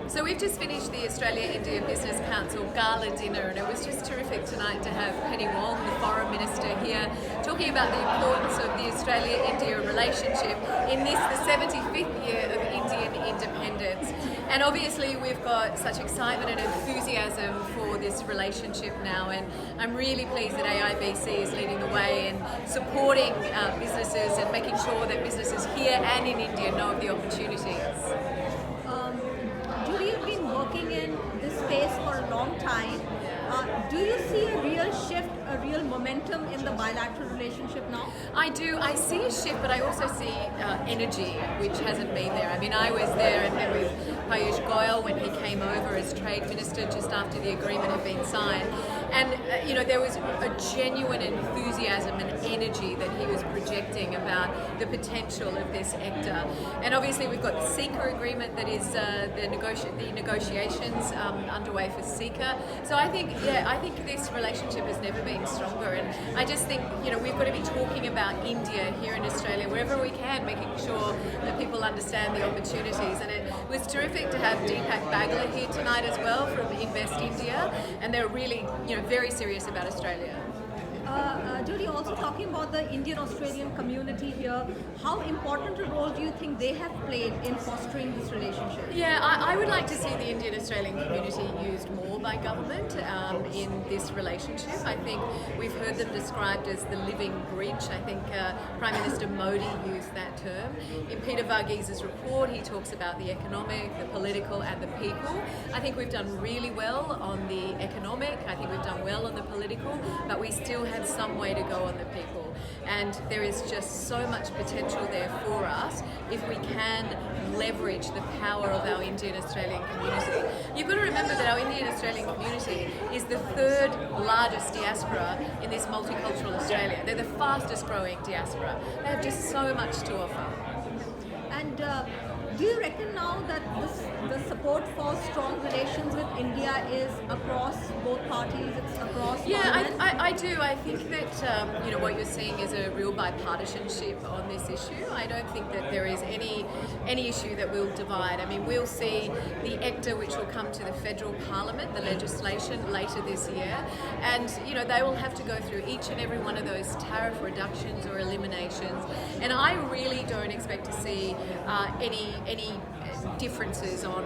So we've just finished the Australia India Business Council Gala dinner, and it was just terrific tonight to have Penny Wong, the Foreign Minister, here talking about the importance of the Australia-India relationship in this, the 75th year of Indian independence. And obviously we've got such excitement and enthusiasm for this relationship now, and I'm really pleased that AIBC is leading the way and supporting businesses and making sure that businesses here and in India know of the opportunities. Jodi, you've been working in this space for a long time. Do you see a real shift, a real momentum in the bilateral relationship now? I do. I see a shift, but I also see energy, which hasn't been there. I mean, I was there and met with Piyush Goyal when he came over as Trade Minister just after the agreement had been signed. And, there was a genuine enthusiasm and energy that he was projecting about the potential of this ECTA. And obviously we've got the CECA agreement that is the negotiations underway for CECA. So I think this relationship has never been stronger. And I just think, we've got to be talking about India here in Australia wherever we can, making sure that people understand the opportunities. And it was terrific to have Deepak Bagla here tonight as well from Invest India. And they're really, very serious about Australia. Jodi, also talking about the Indian-Australian community here, how important a role do you think they have played in fostering this relationship? Yeah, I would like to see the Indian-Australian community used more by government in this relationship. I think we've heard them described as the living bridge. I think Prime Minister Modi used that term. In Peter Varghese report, he talks about the economic, the political and the people. I think we've done really well on the economic, I think we've done well on the political, but we still have some way to go on the people, and there is just so much potential there for us if we can leverage the power of our Indian-Australian community. You've got to remember that our Indian-Australian community is the third largest diaspora in this multicultural Australia. They're the fastest growing diaspora. They have just so much to offer. And do you reckon now that the support for strong relations with India is across both parties, it's across Yeah, I do. I think that what you're seeing is a real bipartisanship on this issue. I don't think that there is any issue that will divide. I mean, we'll see the ECTA, which will come to the federal parliament, the legislation later this year, and they will have to go through each and every one of those tariff reductions or eliminations. And I really don't expect to see any differences on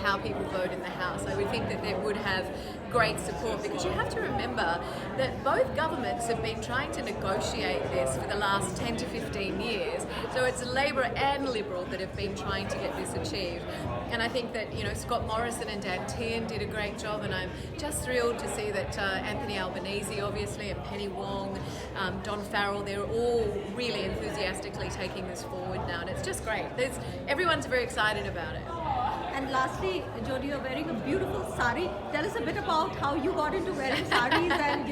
how people vote in the House. I would think that they would have great support, because you have to remember that both governments have been trying to negotiate this for the last 10 to 15 years. So it's Labor and Liberal that have been trying to get this achieved. And I think that Scott Morrison and Dan Tehan did a great job, and I'm just thrilled to see that Anthony Albanese, obviously, and Penny Wong, Don Farrell, they're all really enthusiastically taking this forward now, and it's just great. Everyone's very excited about it. And lastly, Jodi, you're wearing a beautiful sari. Tell us a bit about how you got into wearing saris and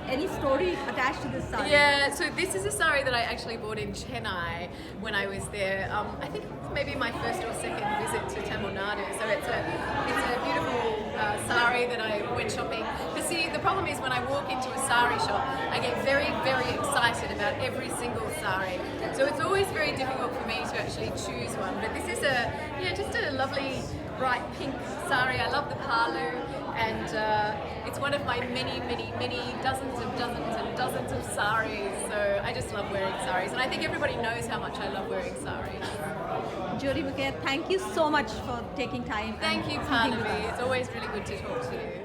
any story attached to this sari. Yeah, so this is a sari that I actually bought in Chennai when I was there. I think maybe my first or second visit to Tamil Nadu. So it's a beautiful sari that I went shopping. But see, the problem is when I walk into a sari shop, I get very, very excited about every single sari. So it's always very difficult for me to actually choose one. But this is just a lovely bright pink sari. I love the palu, and it's one of my many dozens and dozens of saris. So I just love wearing saris, and I think everybody knows how much I love wearing saris. Jodi McKay, thank you so much for taking time. Thank you, Parnavi. It's always really good to talk to you.